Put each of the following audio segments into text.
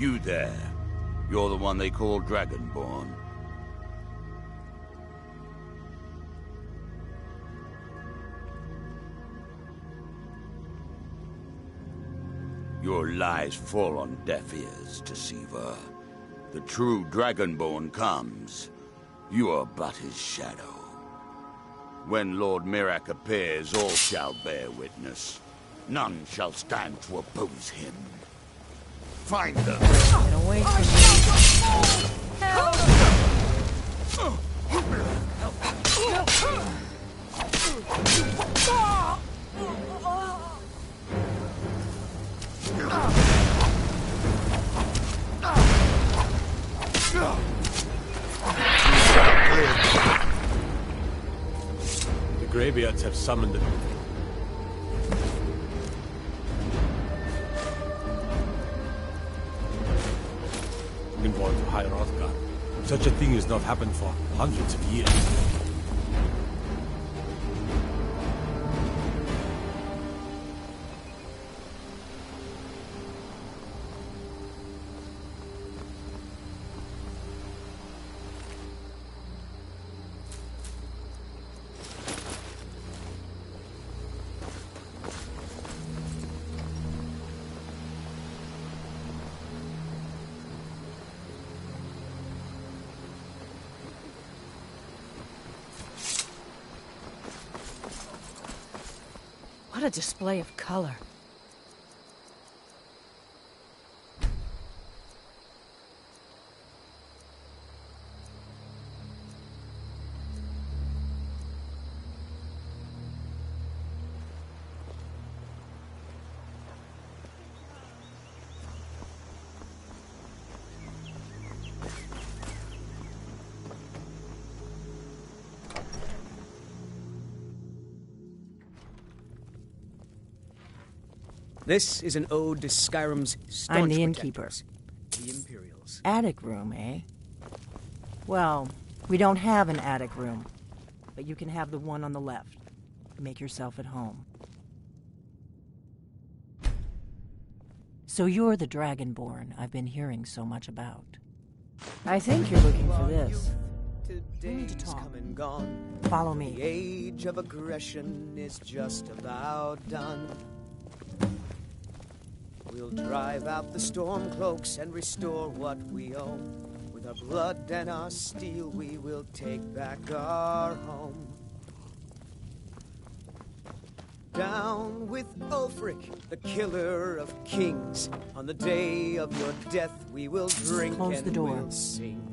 You there. You're the one they call Dragonborn. Your lies fall on deaf ears, Deceiver. The true Dragonborn comes. You are but his shadow. When Lord Mirac appears, all shall bear witness. None shall stand to oppose him. Find them! Get away from me! The Greybeards have summoned them. Involved to High Hrothgar. Such a thing has not happened for hundreds of years. What a display of color. This is an ode to Skyrim's staunch I'm the protectors, innkeeper. the Imperials. Attic room, eh? Well, we don't have an attic room, but you can have the one on the left. Make yourself at home. So you're the Dragonborn I've been hearing so much about. I think you're looking for this. We need to talk. Come and gone. Follow The me. age of aggression is just about done. We'll drive out the storm cloaks and restore what we own. With our blood and our steel, we will take back our home. Down with Ulfric, the killer of kings. On the day of your death, we will drink Close and the door. we'll sing.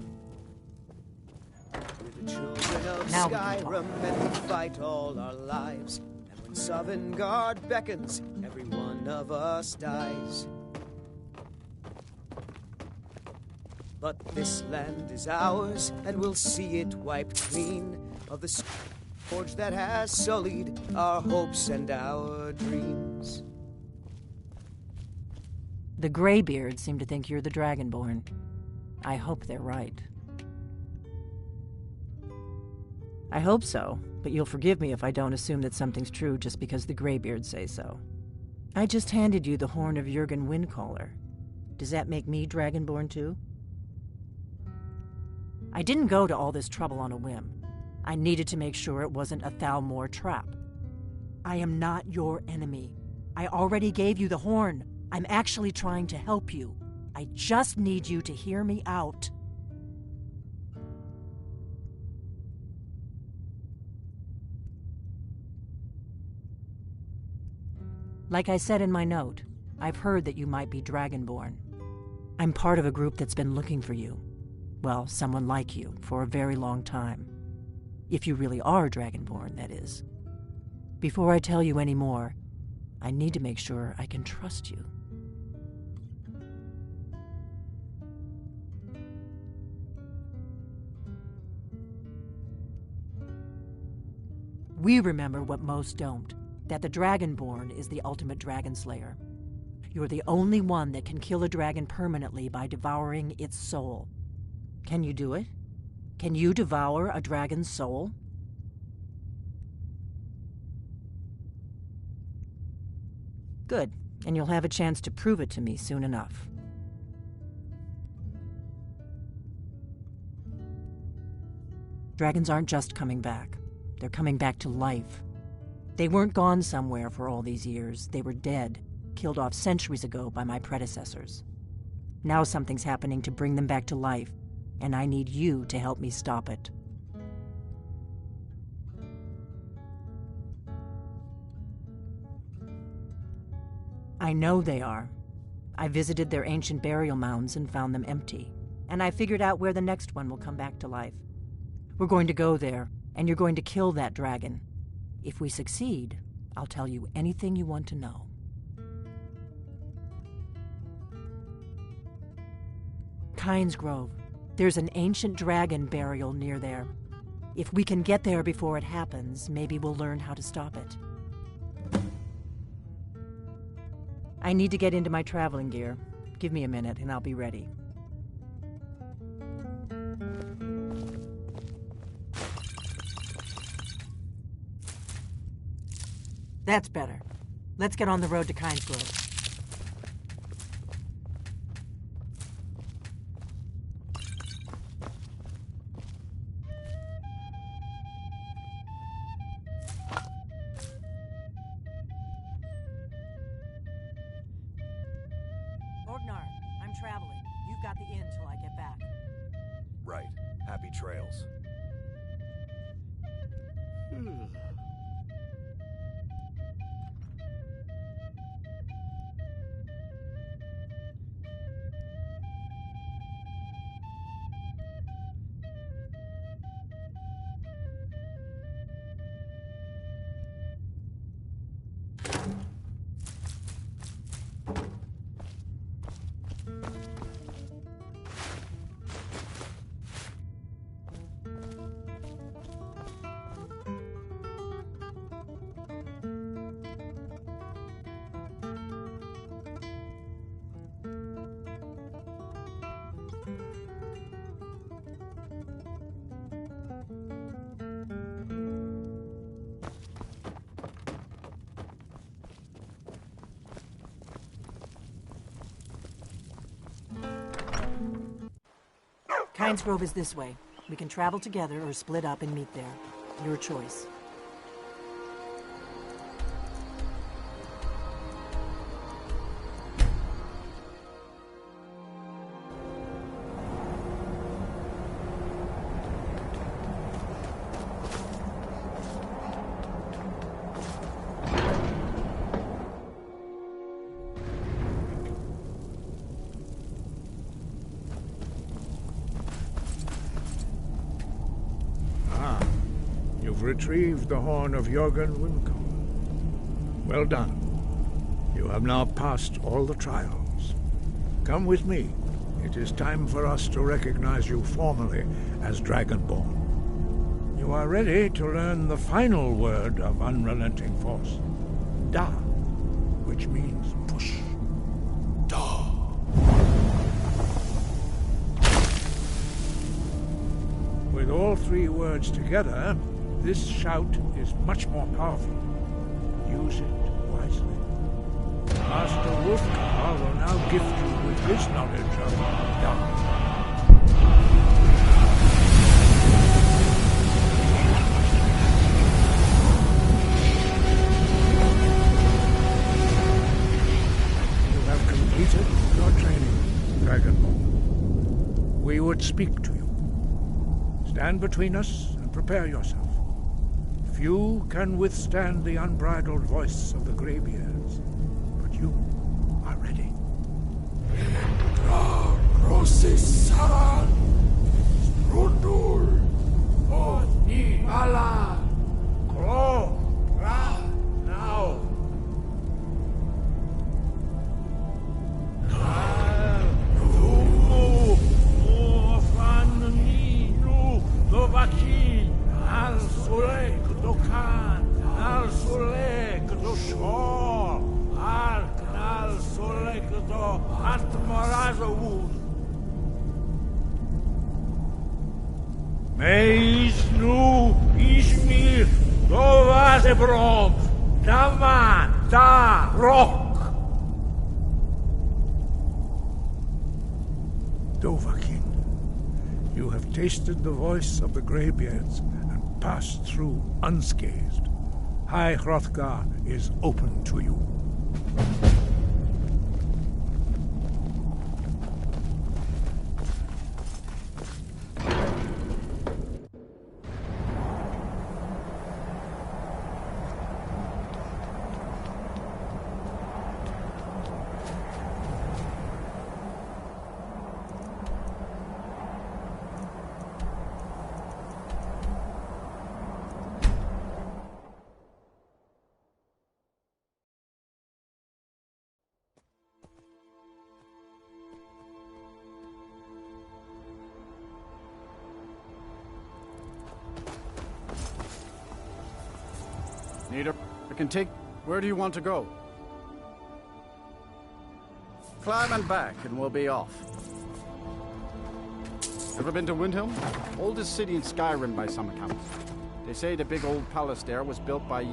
We're the children of Now we can talk. Skyrim, and we fight all our lives. And when Sovngarde beckons, every one of us dies. But this land is ours, and we'll see it wiped clean of the scourge that has sullied our hopes and our dreams. The Greybeards seem to think you're the Dragonborn. I hope they're right. I hope so, but you'll forgive me if I don't assume that something's true just because the Greybeards say so. I just handed you the horn of Jurgen Windcaller. Does that make me Dragonborn too? I didn't go to all this trouble on a whim. I needed to make sure it wasn't a Thalmor trap. I am not your enemy. I already gave you the horn. I'm actually trying to help you. I just need you to hear me out. Like I said in my note, I've heard that you might be Dragonborn. I'm part of a group that's been looking for you. Well, someone like you, for a very long time. If you really are Dragonborn, that is. Before I tell you any more, I need to make sure I can trust you. We remember what most don't, that the Dragonborn is the ultimate dragon slayer. You're the only one that can kill a dragon permanently by devouring its soul. Can you do it? Can you devour a dragon's soul? Good, and you'll have a chance to prove it to me soon enough. Dragons aren't just coming back. They're coming back to life. They weren't gone somewhere for all these years. They were dead, killed off centuries ago by my predecessors. Now something's happening to bring them back to life, and I need you to help me stop it. I know they are. I visited their ancient burial mounds and found them empty, and I figured out where the next one will come back to life. We're going to go there, and you're going to kill that dragon. If we succeed, I'll tell you anything you want to know. Kynes Grove. There's an ancient dragon burial near there. If we can get there before it happens, maybe we'll learn how to stop it. I need to get into my traveling gear. Give me a minute and I'll be ready. That's better. Let's get on the road to Kynes Grove. Orgnar, I'm traveling. You've got the inn till I get back. Right. Happy trails. Kynes Grove is this way. We can travel together or split up and meet there. Your choice. You've retrieved the horn of Jörgen Wimco. Well done. You have now passed all the trials. Come with me. It is time for us to recognize you formally as Dragonborn. You are ready to learn the final word of unrelenting force. Da, which means push. Da. With all three words together, this shout is much more powerful. Use it wisely. Master Wolfgar will now gift you with his knowledge of dark. You have completed your training, Dragonborn. We would speak to you. Stand between us and prepare yourself. Few can withstand the unbridled voice of the graybeards, but you are ready. Meis nu ismir dovasebrom daman da rock. Dovahkiin, You have tasted the voice of the Greybeards and passed through unscathed. High Hrothgar is open to you. I can take... Where do you want to go? Climb and back, and we'll be off. Ever been to Windhelm? Oldest city in Skyrim by some accounts. They say the big old palace there was built by...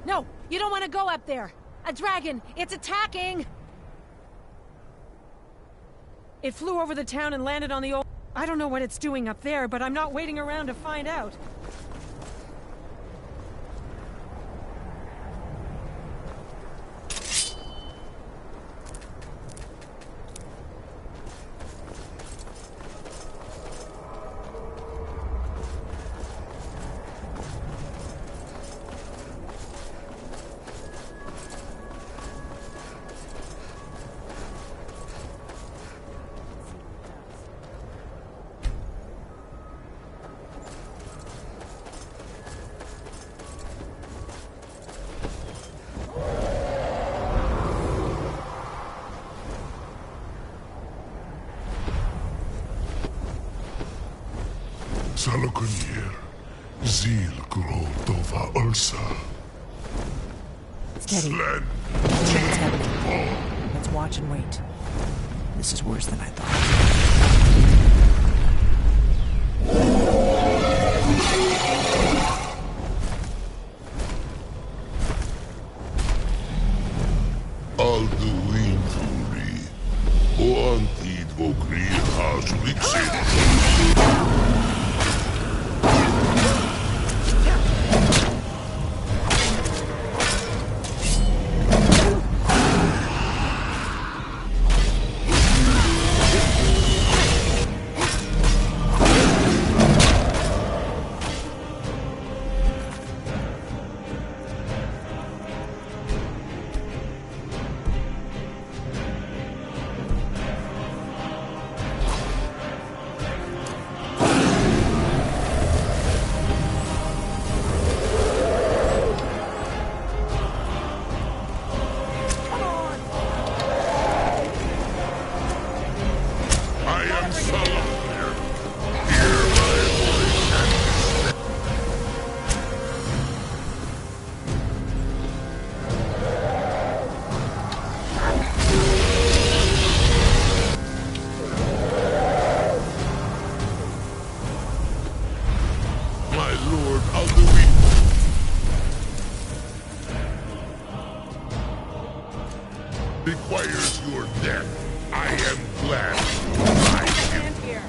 No, you don't want to go up there. A dragon, it's attacking! It flew over the town and landed on the old... I don't know what it's doing up there, but I'm not waiting around to find out. Salakunir, Zil Grotova Ursa. Steady. Slen. It's happening. Let's watch and wait. This is worse than I thought. Alduin Furi. O Antid Vokri Haswixit. Requires your death. I am glad. I stand here.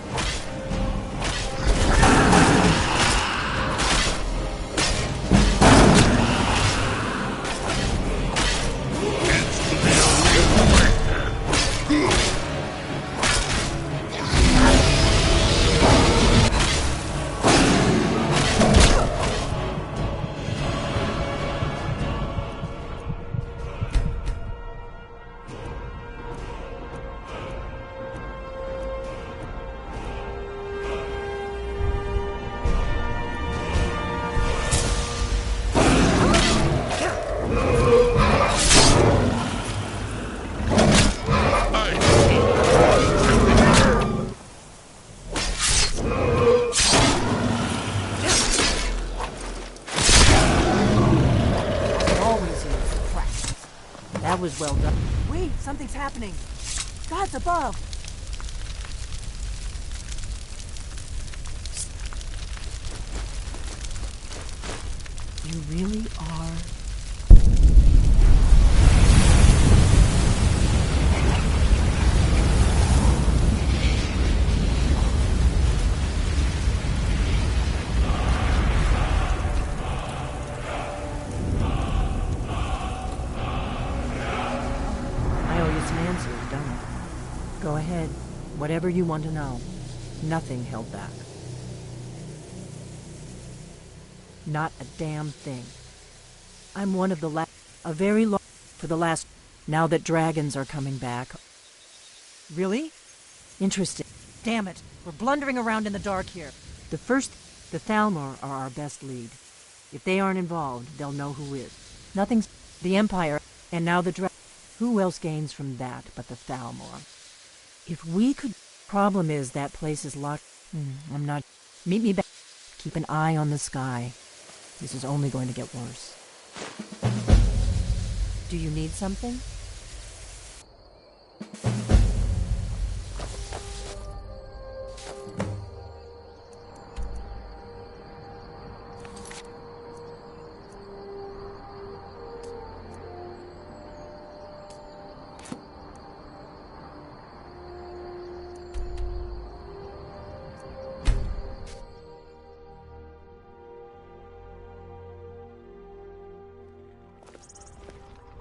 Something's happening. Gods above! You really are... Go ahead. Whatever you want to know. Nothing held back. Not a damn thing. I'm one of the a very long... for the last... now that dragons are coming back. Really? Interesting. Damn it. We're blundering around in the dark here. The Thalmor are our best lead. If they aren't involved, they'll know who is. Nothing's... the Empire, and now the who else gains from that but the Thalmor? If we could... Problem is, that place is locked... I'm not... Meet me back. Keep an eye on the sky. This is only going to get worse. Do you need something?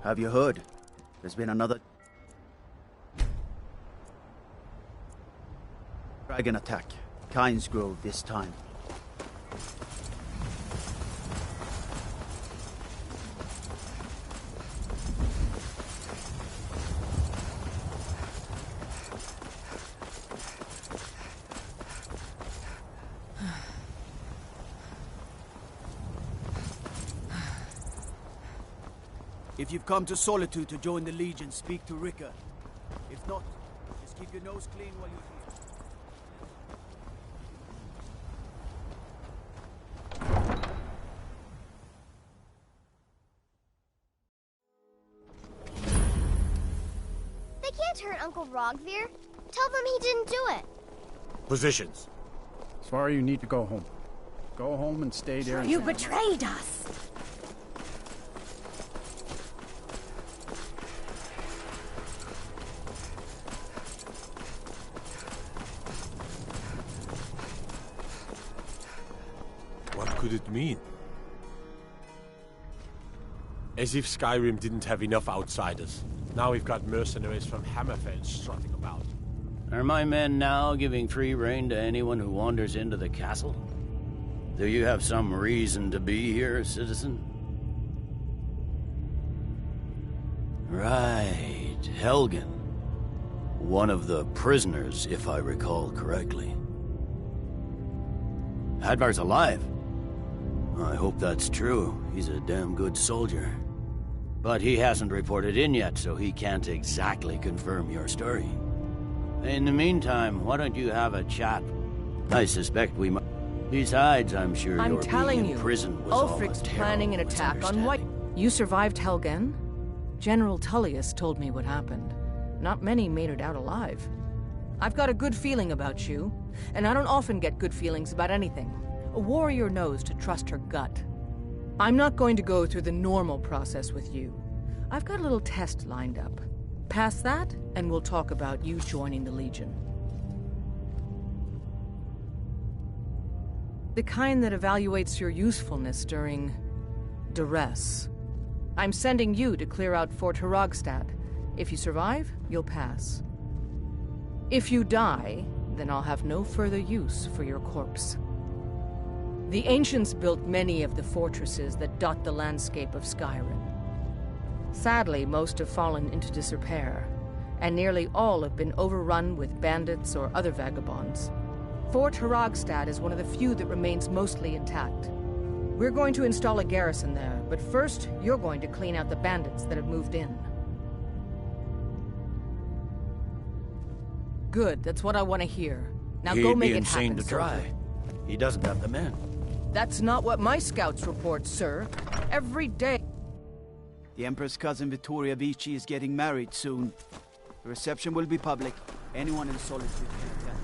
Have you heard? There's been another dragon attack. Kynes Grove this time. If you've come to Solitude to join the Legion, speak to Rika. If not, just keep your nose clean while you're here. They can't hurt Uncle Rogvir. Tell them he didn't do it. Positions. Swear you need to go home. Go home and stay there. You betrayed us! What could it mean? As if Skyrim didn't have enough outsiders. Now we've got mercenaries from Hammerfell strutting about. Are my men now giving free rein to anyone who wanders into the castle? Do you have some reason to be here, citizen? Right, Helgen. One of the prisoners, if I recall correctly. Hadvar's alive. I hope that's true. He's a damn good soldier. But he hasn't reported in yet, so he can't exactly confirm your story. In the meantime, why don't you have a chat? I suspect we might... Besides, I'm sure I'm your telling being in you, prison was all Ulfric's a terrible planning an attack on White. You survived Helgen? General Tullius told me what happened. Not many made it out alive. I've got a good feeling about you, and I don't often get good feelings about anything. A warrior knows to trust her gut. I'm not going to go through the normal process with you. I've got a little test lined up. Pass that, and we'll talk about you joining the Legion. The kind that evaluates your usefulness during duress. I'm sending you to clear out Fort Hrogstad. If you survive, you'll pass. If you die, then I'll have no further use for your corpse. The ancients built many of the fortresses that dot the landscape of Skyrim. Sadly, most have fallen into disrepair, and nearly all have been overrun with bandits or other vagabonds. Fort Hrogstad is one of the few that remains mostly intact. We're going to install a garrison there, but first, you're going to clean out the bandits that have moved in. Good, that's what I want to hear. Now go make it happen, insane to try. He doesn't have the men. That's not what my scouts report, sir. Every day... The Empress' cousin Vittoria Vici is getting married soon. The reception will be public. Anyone in Solitude can attend.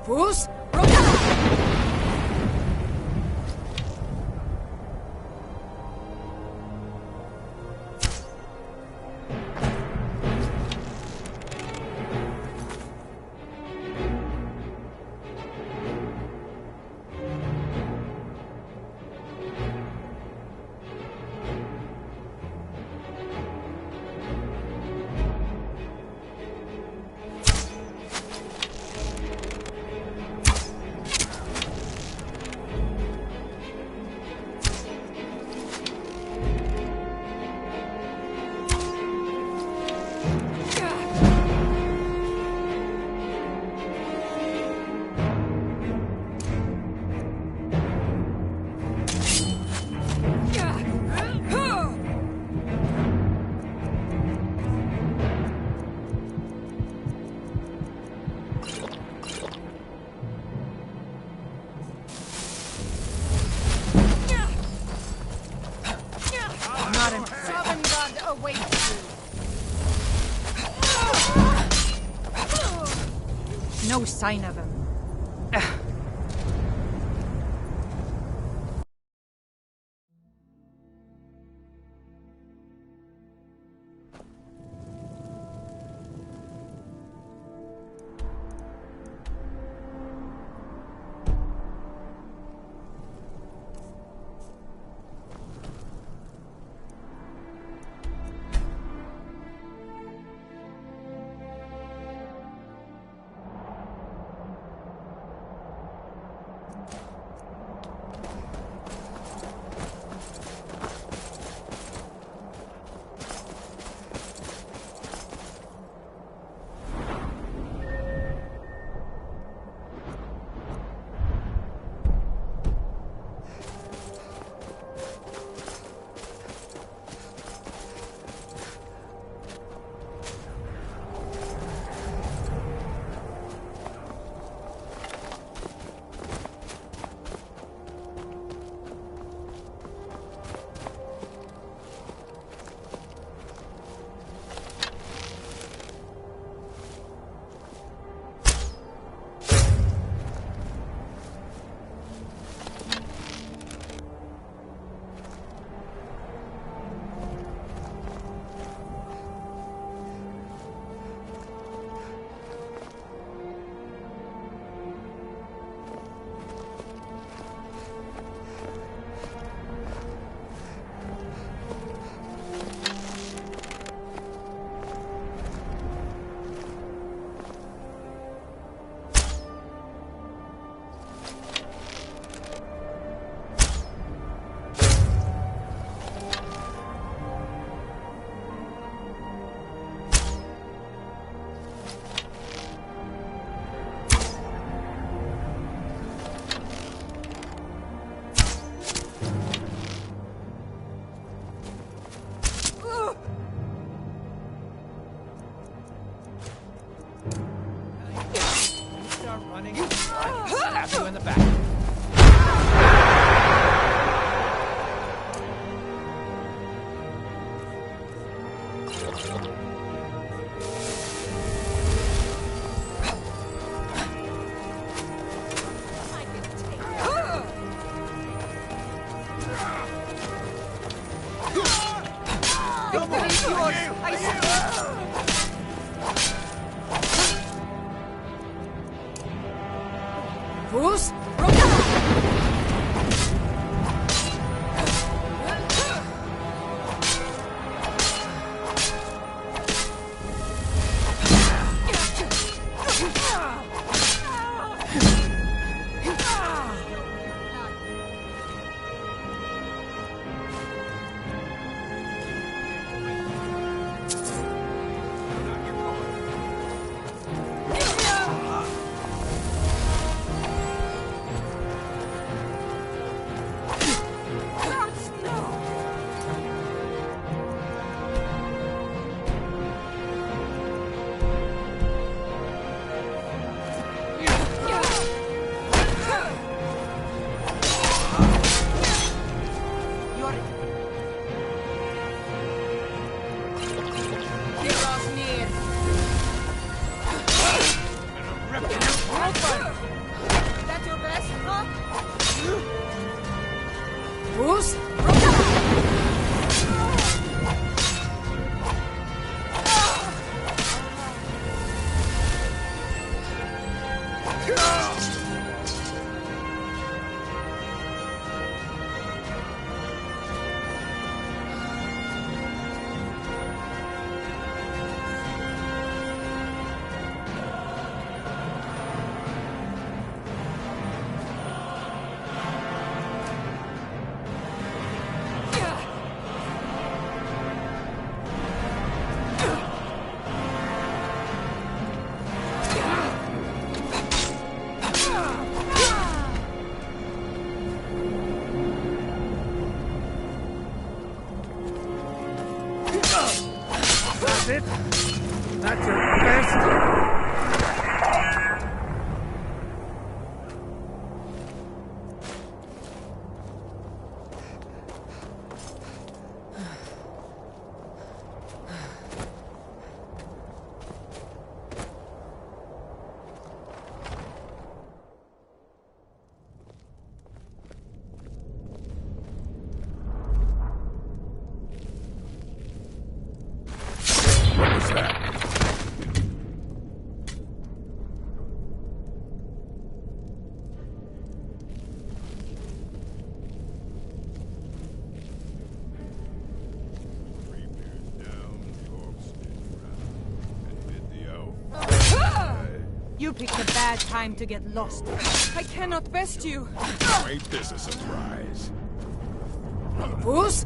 Fus! No sign of him. Stab you in the back. That's your best. You picked a bad time to get lost. I cannot best you. Ain't this a surprise? Fools!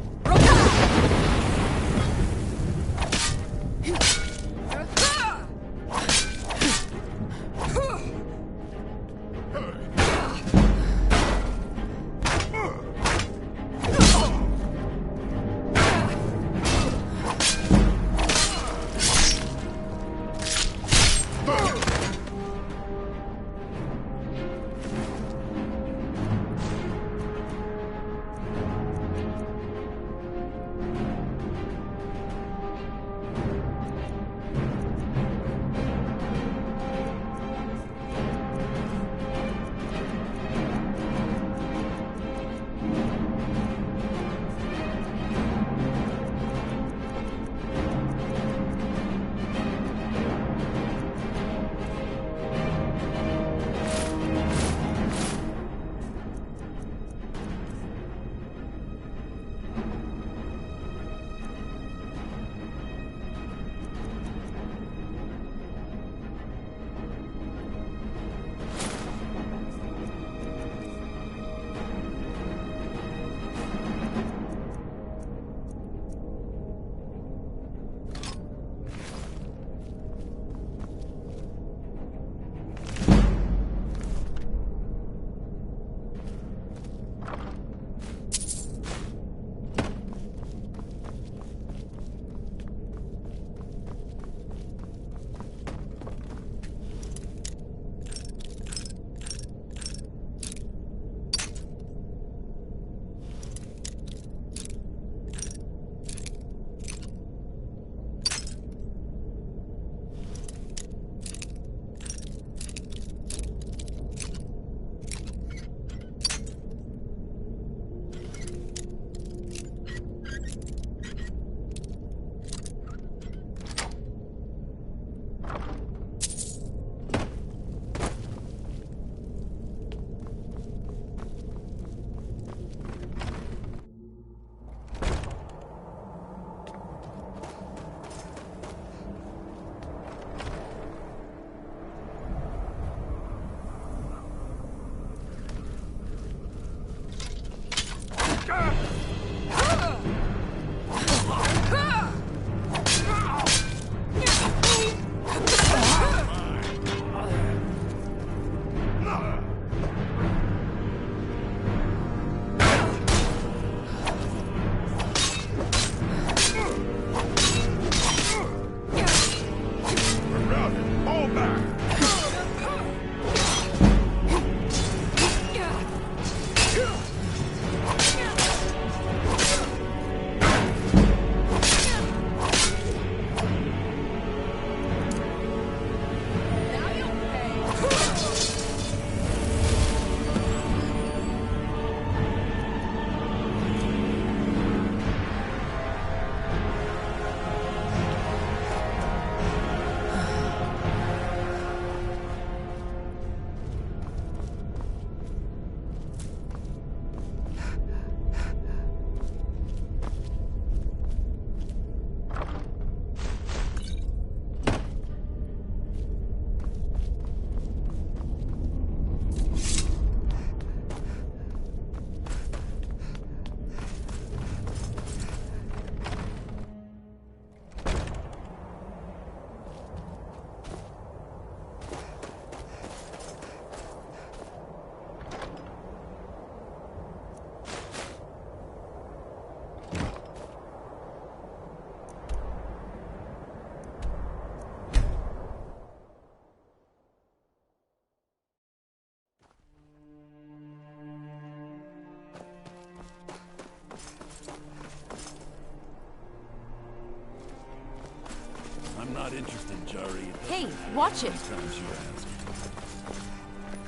not interested, Jari. Hey, watch it! Times you ask.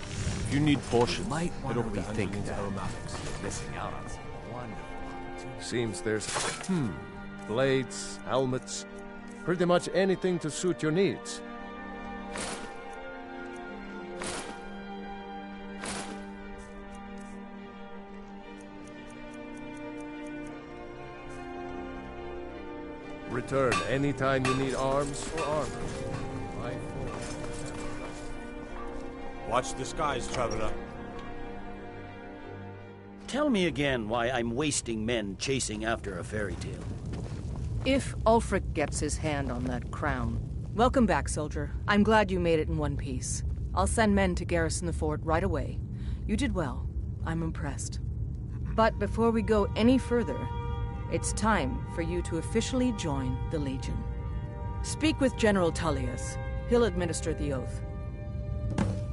If you need portions, Might head want to over to rethink Angelin's that. Aromatics. You're missing out on some wonderful. Seems there's... Blades, helmets, pretty much anything to suit your needs. Return anytime you need arms or armor. My fault. Watch the skies, traveler. Tell me again why I'm wasting men chasing after a fairy tale. If Ulfric gets his hand on that crown. Welcome back, soldier. I'm glad you made it in one piece. I'll send men to garrison the fort right away. You did well. I'm impressed. But before we go any further, it's time for you to officially join the Legion. Speak with General Tullius. He'll administer the oath.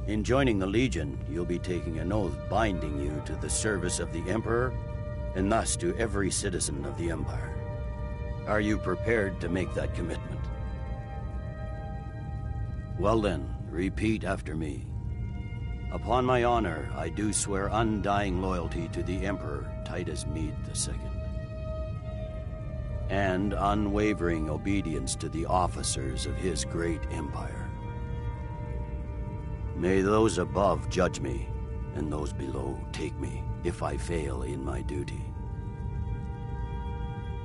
In joining the Legion, you'll be taking an oath binding you to the service of the Emperor, and thus to every citizen of the Empire. Are you prepared to make that commitment? Well then, repeat after me. Upon my honor, I do swear undying loyalty to the Emperor Titus Mede II. And unwavering obedience to the officers of his great empire. May those above judge me, and those below take me, if I fail in my duty.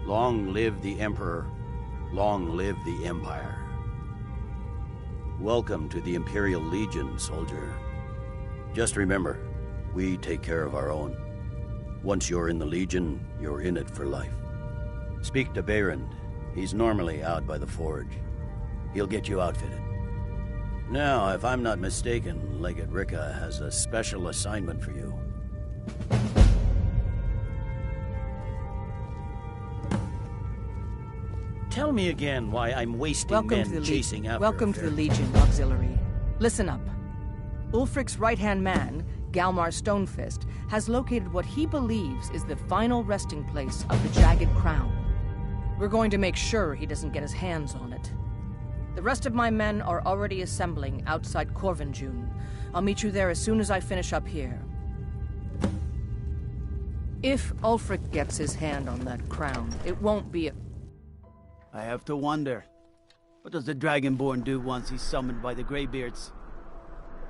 Long live the Emperor, long live the Empire. Welcome to the Imperial Legion, soldier. Just remember, we take care of our own. Once you're in the Legion, you're in it for life. Speak to Behrend. He's normally out by the forge. He'll get you outfitted. Now, if I'm not mistaken, Legate Ricka has a special assignment for you. Tell me again why I'm wasting men chasing after Welcome to the Legion, Auxiliary. Listen up. Ulfric's right-hand man, Galmar Stonefist, has located what he believes is the final resting place of the Jagged Crown. We're going to make sure he doesn't get his hands on it. The rest of my men are already assembling outside Corvinjune. I'll meet you there as soon as I finish up here. If Ulfric gets his hand on that crown, it won't be a... I have to wonder, what does the Dragonborn do once he's summoned by the Greybeards?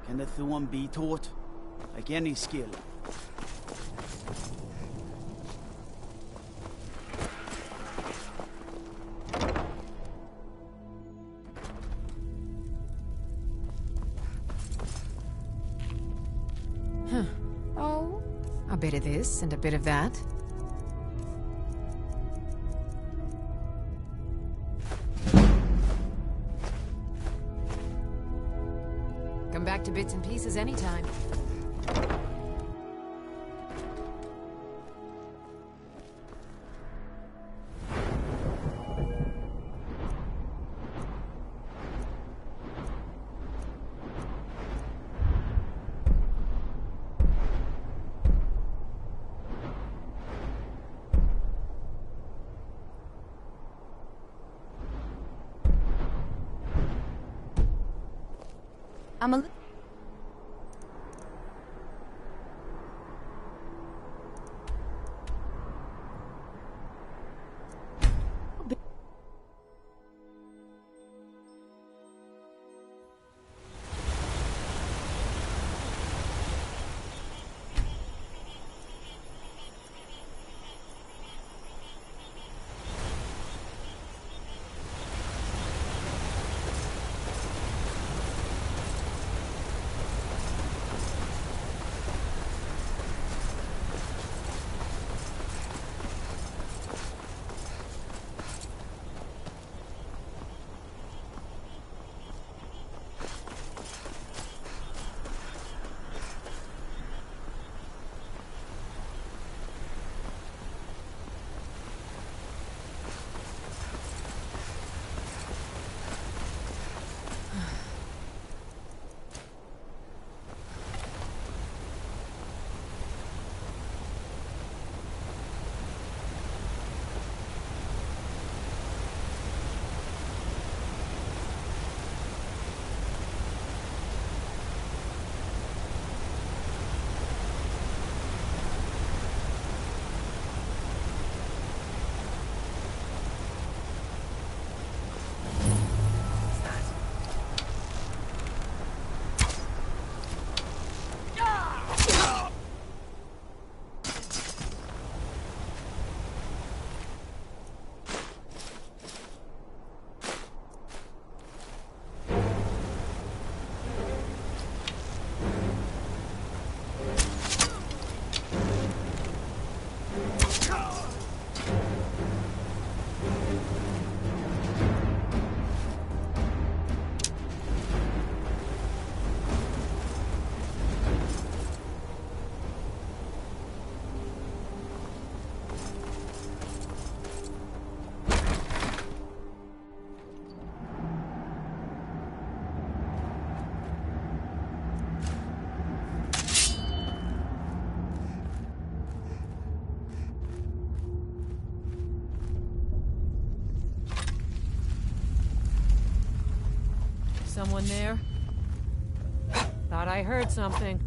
Can the Thuan be taught? Like any skill? Oh, a bit of this and a bit of that. Come back to bits and pieces anytime. I'm a... someone there? Thought I heard something.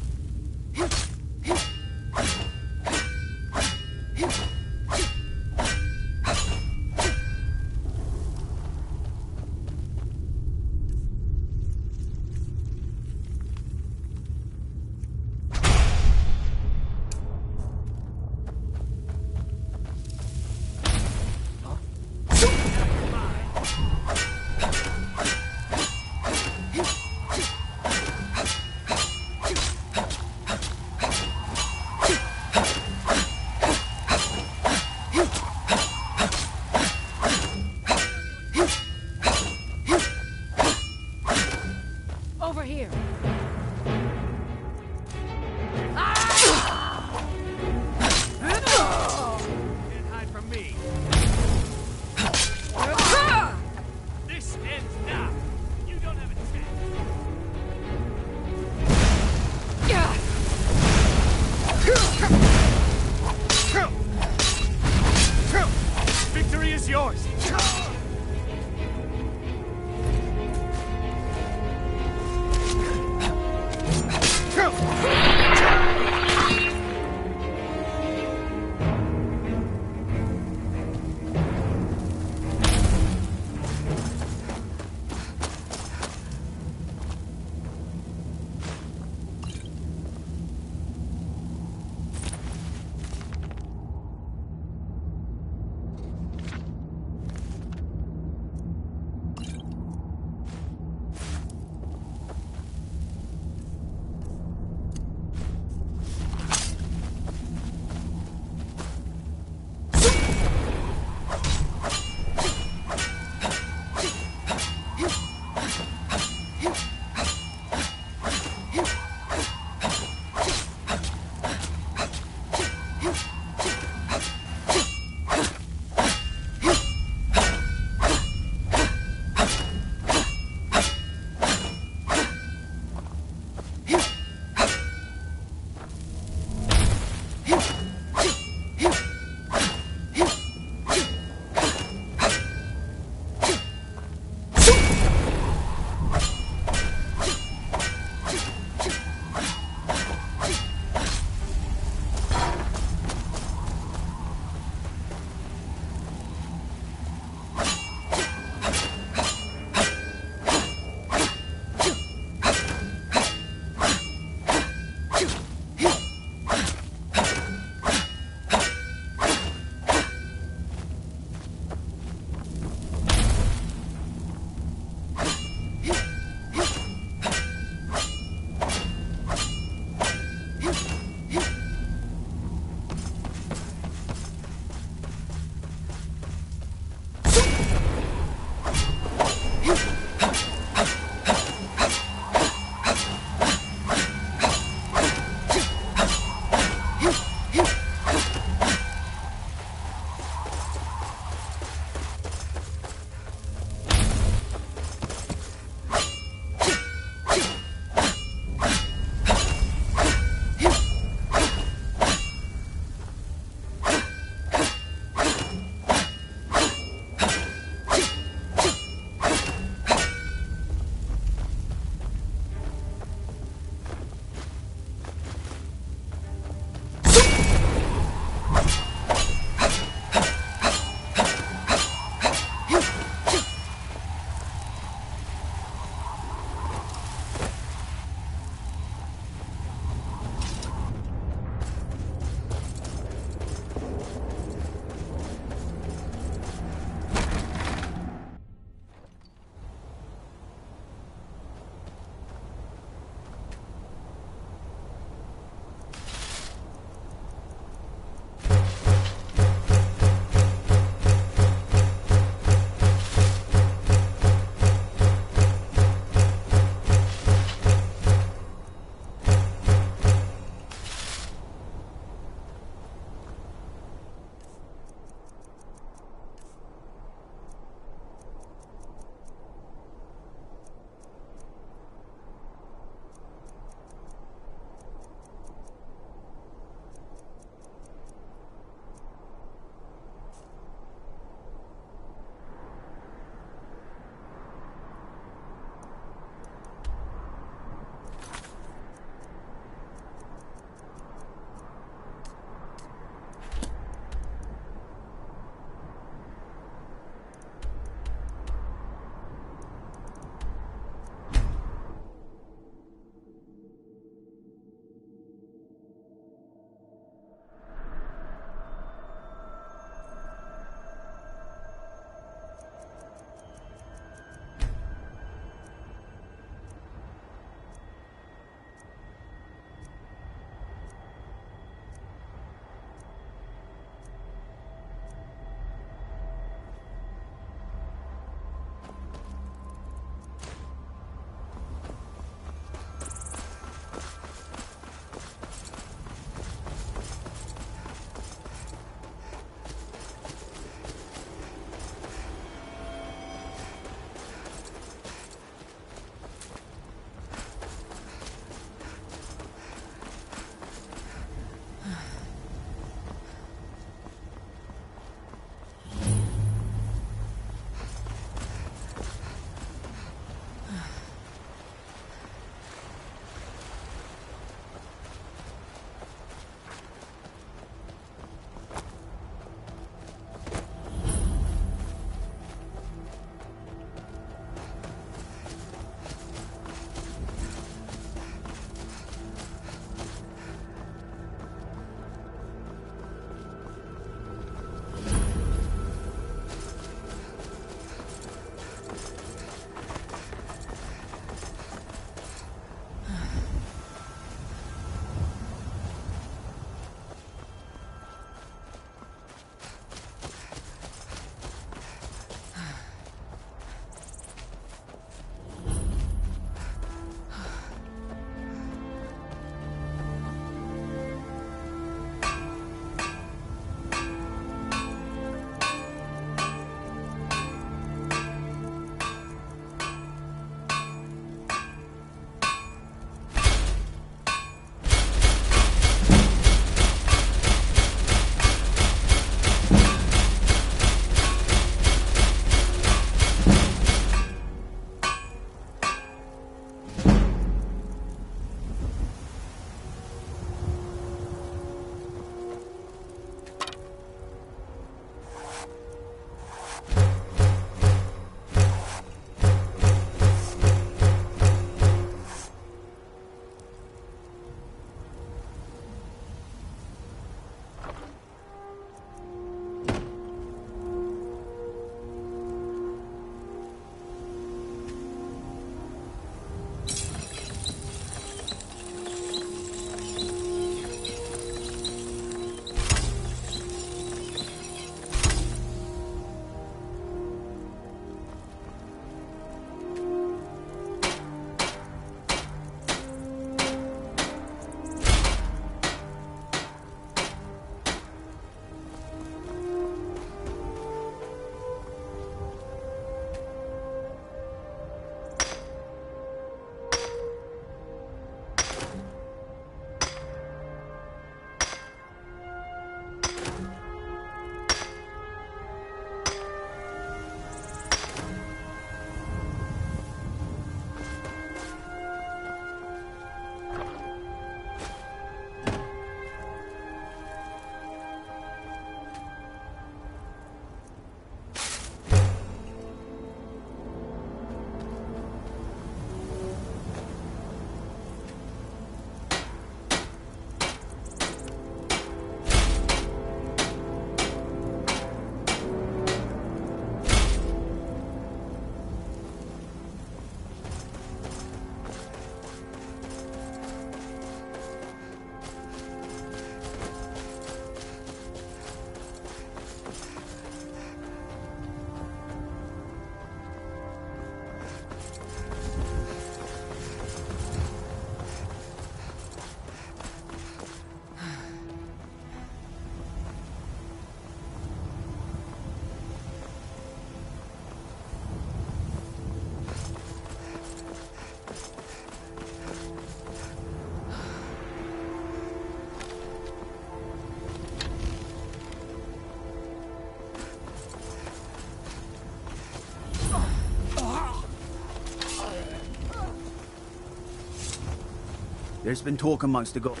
There's been talk amongst the gods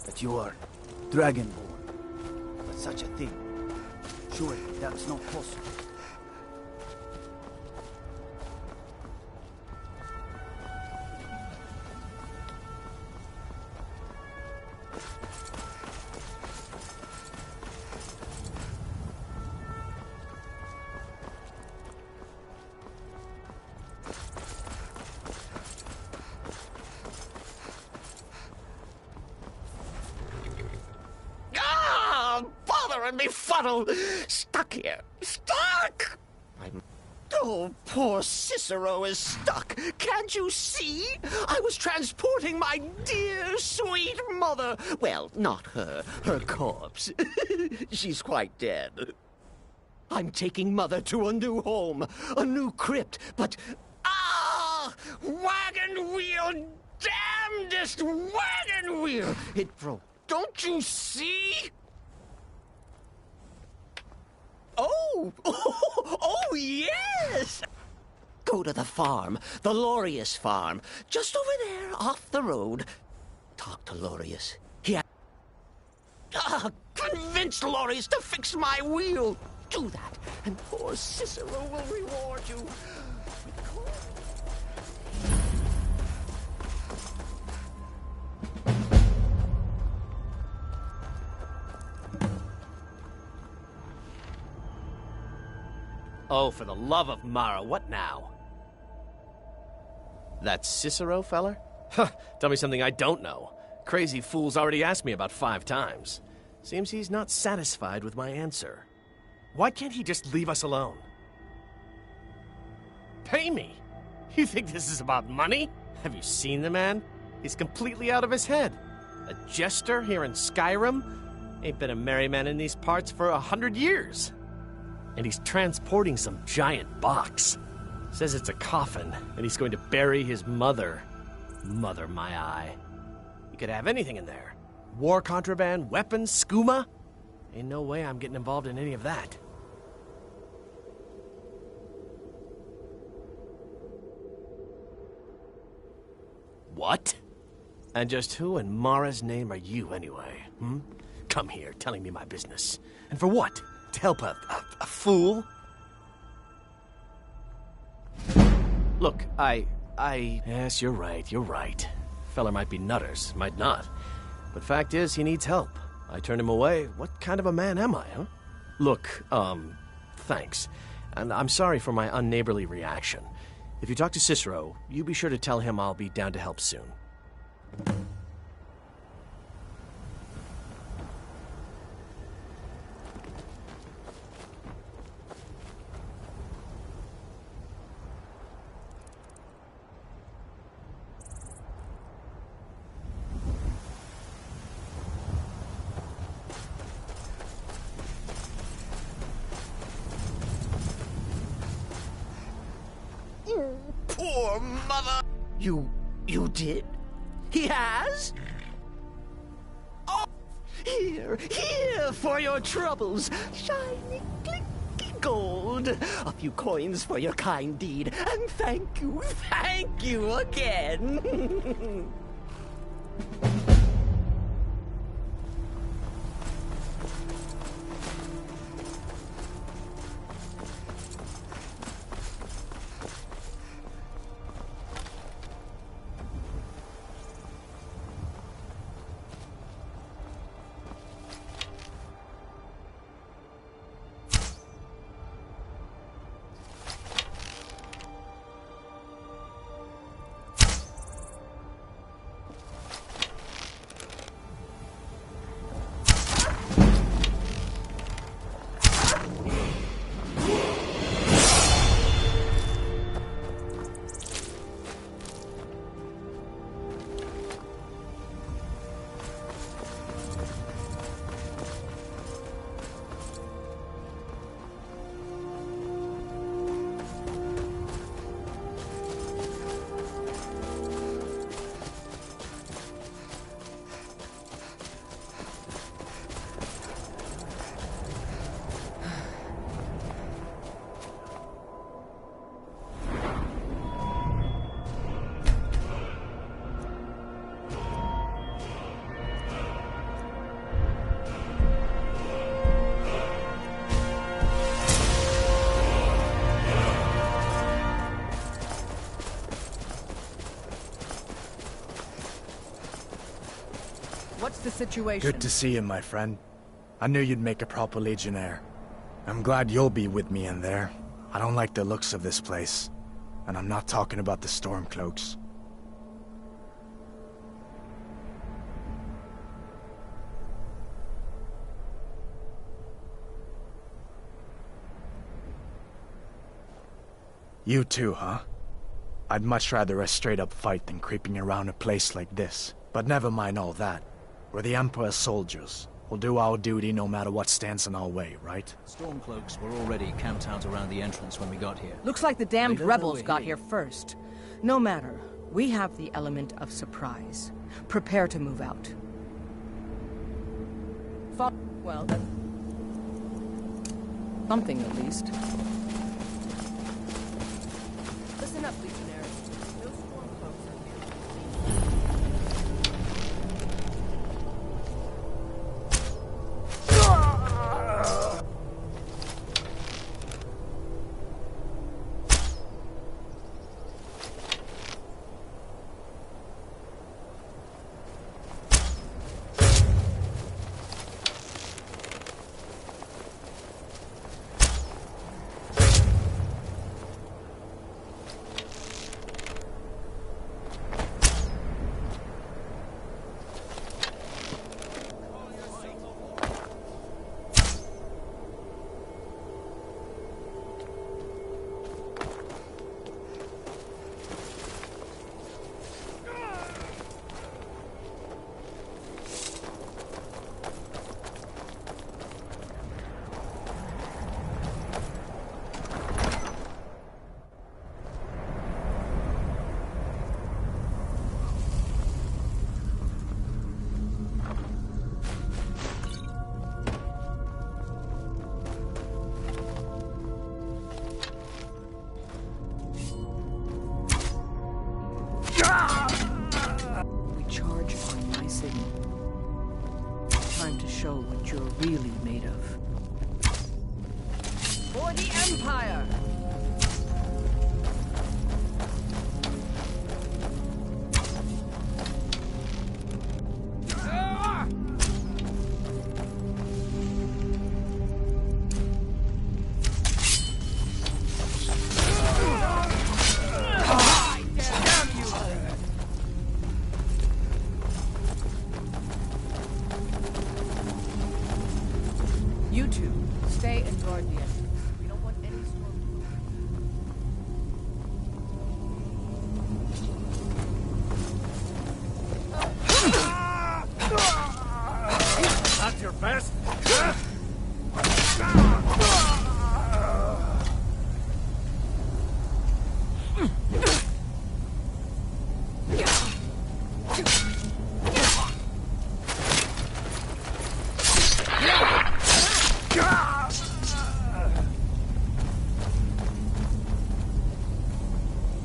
that you are Dragonborn. But such a thing, surely that's not possible. And befuddled, stuck here, stuck! Oh, poor Cicero is stuck. Can't you see? I was transporting my dear, sweet mother. Well, not her corpse. She's quite dead. I'm taking Mother to a new home, a new crypt, but... Ah! Wagon wheel! Damnedest wagon wheel! It broke. Don't you see? Oh, yes! Go to the farm, the Lorius farm, just over there, off the road. Talk to Lorius. Convince Lorius to fix my wheel. Do that, and poor Cicero will reward you. Oh, for the love of Mara, what now? That Cicero feller? Huh, tell me something I don't know. Crazy fool's already asked me about 5 times. Seems he's not satisfied with my answer. Why can't he just leave us alone? Pay me? You think this is about money? Have you seen the man? He's completely out of his head. A jester here in Skyrim? Ain't been a merry man in these parts for 100 years. And he's transporting some giant box. Says it's a coffin, and he's going to bury his mother. Mother, my eye. You could have anything in there. War contraband, weapons, skooma. Ain't no way I'm getting involved in any of that. What? And just who in Mara's name are you, anyway? Come here, telling me my business. And for what? To help a fool? Look, Yes, you're right. Feller might be nutters, might not. But fact is, he needs help. I turn him away. What kind of a man am I, huh? Look, thanks. And I'm sorry for my unneighborly reaction. If you talk to Cicero, you be sure to tell him I'll be down to help soon. Poor mother! You did? He has? Oh, here for your troubles. Shiny, clicky gold. A few coins for your kind deed. And thank you again. the situation? Good to see you, my friend. I knew you'd make a proper legionnaire. I'm glad you'll be with me in there. I don't like the looks of this place. And I'm not talking about the Stormcloaks. You too, huh? I'd much rather a straight-up fight than creeping around a place like this. But never mind all that. We're the Emperor's soldiers. We'll do our duty no matter what stands in our way, right? Stormcloaks were already camped out around the entrance when we got here. Looks like the damned They don't know rebels we're got here. here first. No matter. We have the element of surprise. Prepare to move out. Well, then... something at least. Listen up, Legionnaire. Those Stormcloaks are here. We charge on my signal. Time to show what you're really made of. For the Empire! You two, stay and guard the entrance. We don't want any That's your best?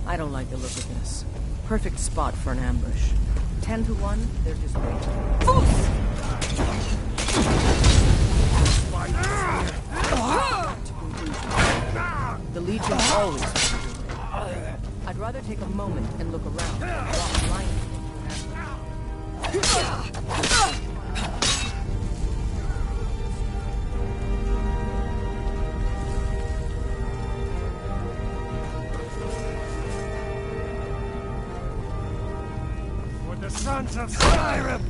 I don't like the look of this. Perfect spot for an ambush. 10 to 1, they're just waiting. The Legion always. I'd rather take a moment and look around. Walk blindly into an ambush. The sons of Skyrim!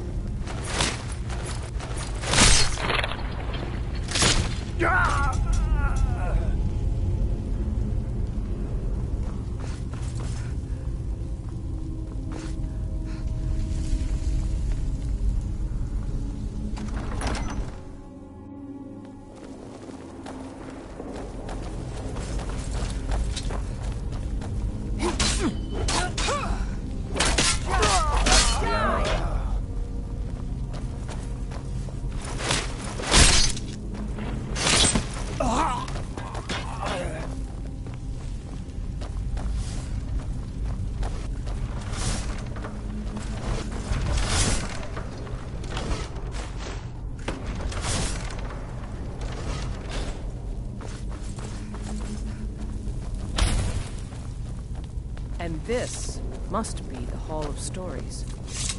And this must be the Hall of Stories.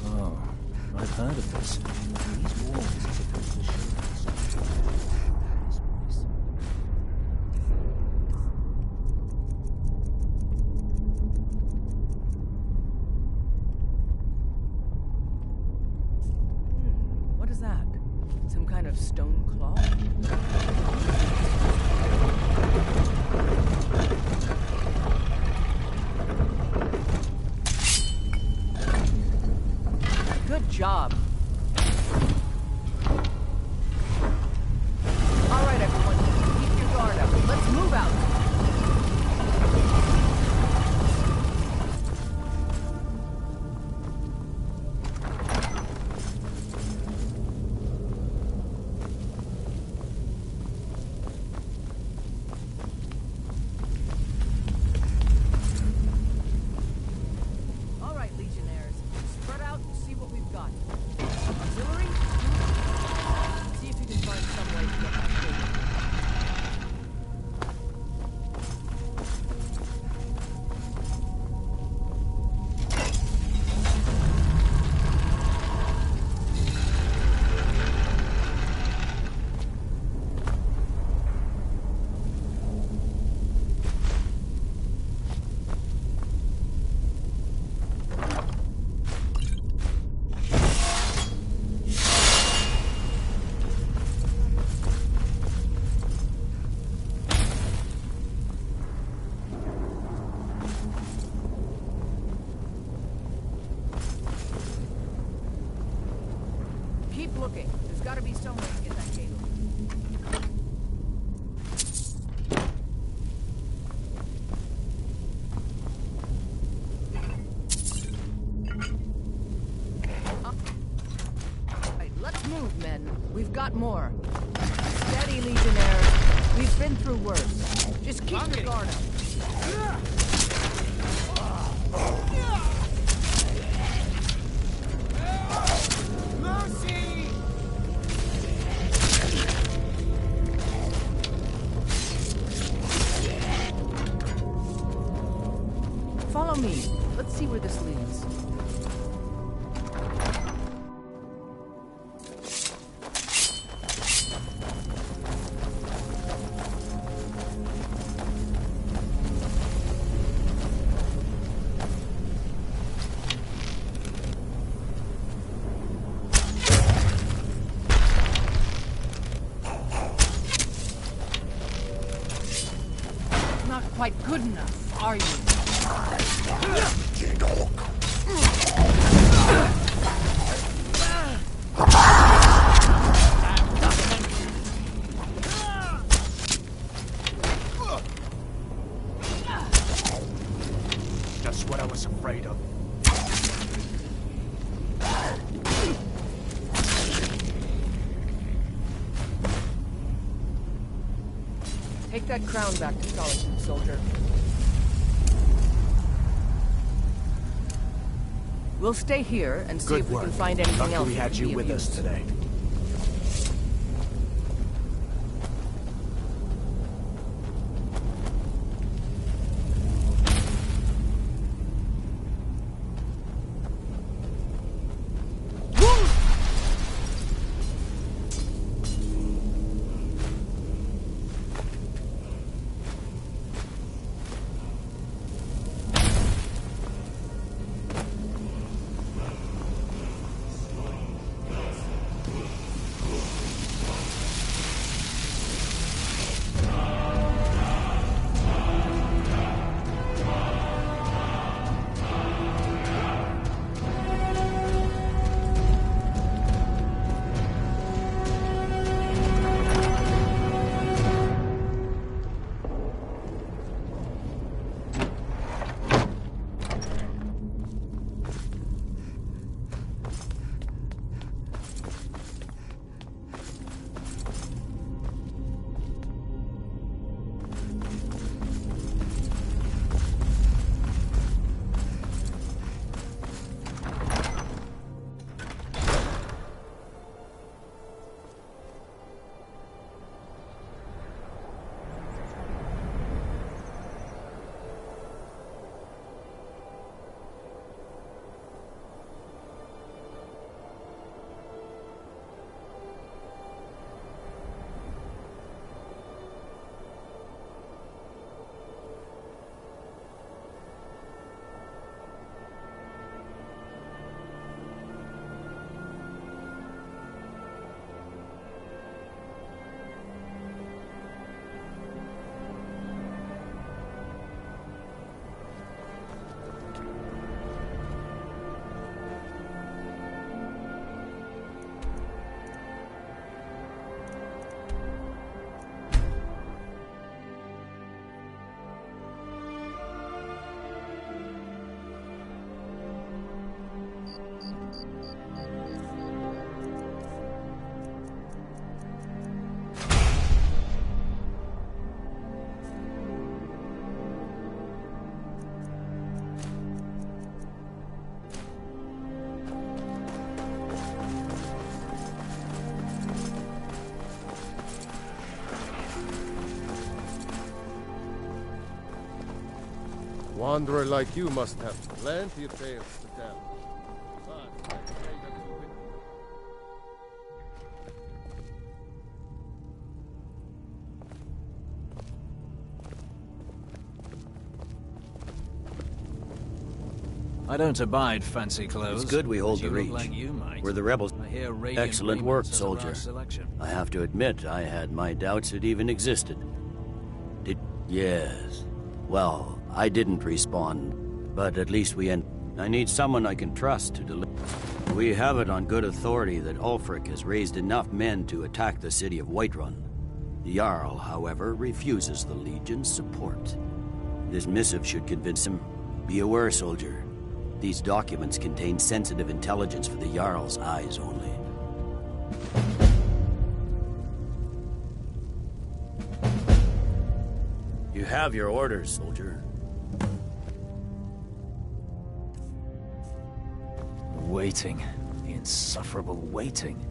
Oh, I've heard of this. These walls are supposed to show us this place. What is that? Some kind of stone claw? Good job. All right, everyone. Keep your guard up. Let's move out. All right, Legionnaires. Spread out and see what we've got. Artillery? See if you can find some way to get that thing. Keep looking. There's got to be some way to get that gate open. Right, let's move, men. We've got more. Steady, Legionnaires. We've been through worse. Just keep your guard up. Mercy! Follow me. Let's see where this leads. Not quite good enough, are you? Just what I was afraid of. Take that crown back to Solitude, soldier. We'll stay here and see Good if we work. can find anything Lucky else. we had that you can be with of us use. today. wanderer like you must have plenty of tales to tell. But I pray that you will... I don't abide fancy clothes. It's good we hold the but you reach. look like you might. We're the rebels. I hear radiant Excellent raiment work, says a soldier. rare selection. I have to admit, I had my doubts it even existed. Yes. Well, I didn't respawn, but at least we end. I need someone I can trust to deliver. We have it on good authority that Ulfric has raised enough men to attack the city of Whiterun. The Jarl, however, refuses the Legion's support. This missive should convince him. Be aware, soldier. These documents contain sensitive intelligence for the Jarl's eyes only. You have your orders, soldier. Waiting. The insufferable waiting.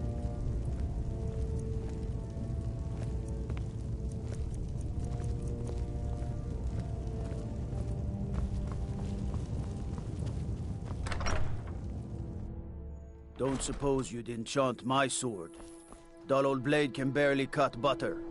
Don't suppose you'd enchant my sword. Dull old blade can barely cut butter.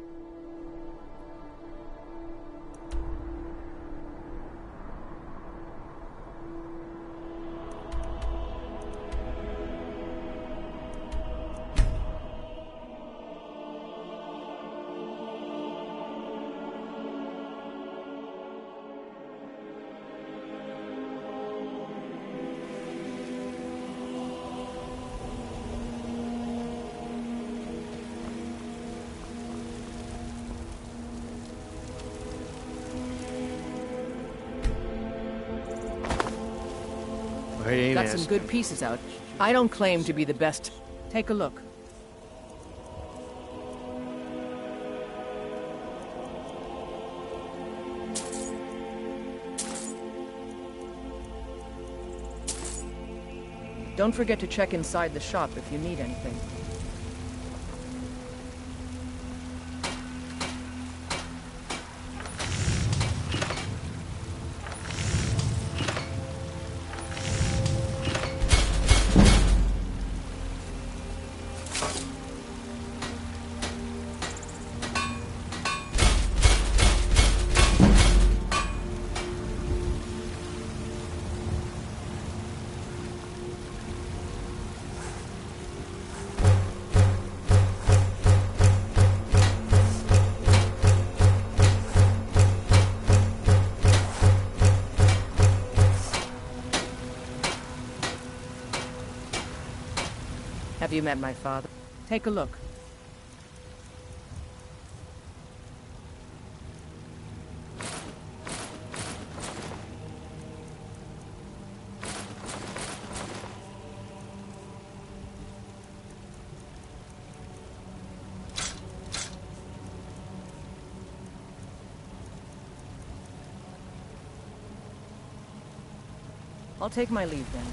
Hey, Got some good pieces out. I don't claim to be the best. Take a look. Don't forget to check inside the shop if you need anything. Have you met my father? Take a look. I'll take my leave then.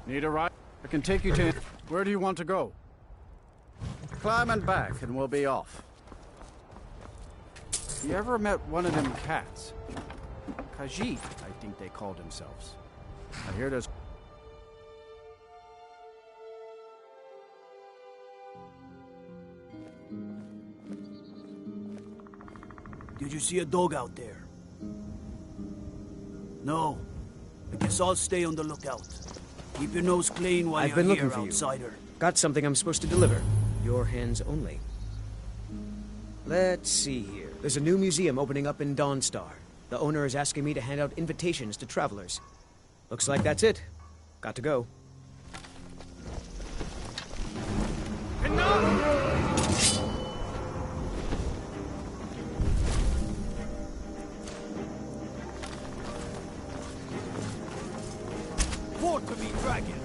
Need a ride? I can take you to... Where do you want to go? climbing back and we'll be off. You ever met one of them cats? Khajiit, I think they called themselves. I hear there's... Did you see a dog out there? No. I guess I'll stay on the lookout. Keep your nose clean while I've you're been here, looking for outsider. you. Got something I'm supposed to deliver. Your hands only. Let's see here. There's a new museum opening up in Dawnstar. The owner is asking me to hand out invitations to travelers. Looks like that's it. Got to go. Report to me, dragon!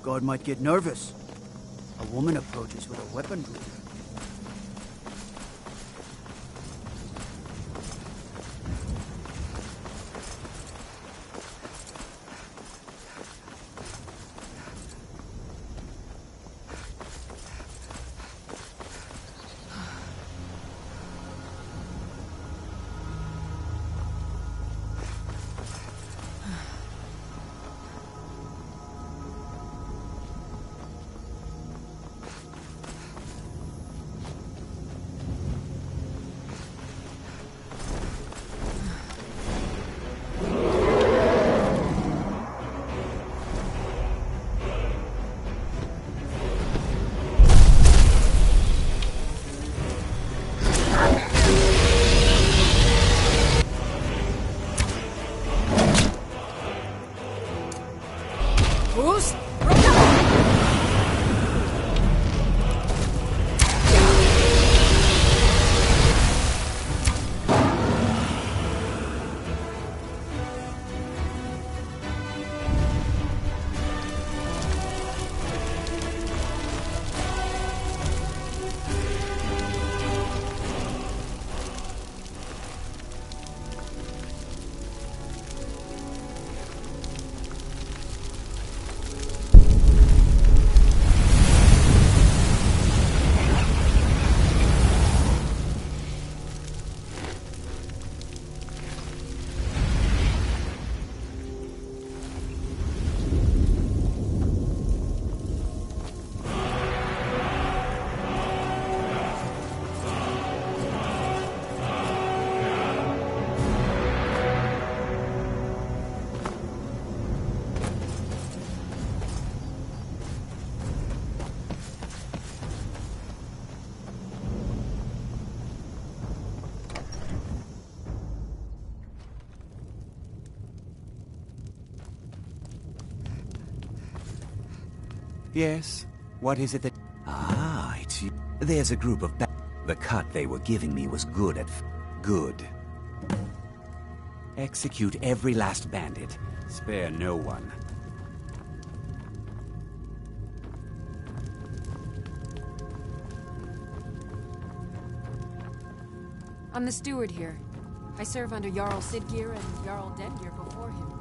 Guard might get nervous. A woman approaches with a weapon. Yes? What is it that... Ah, it's you. There's a group of... The cut they were giving me was good at... Good. Execute every last bandit. Spare no one. I'm the steward here. I serve under Jarl Sidgeir and Jarl Dengeir before him.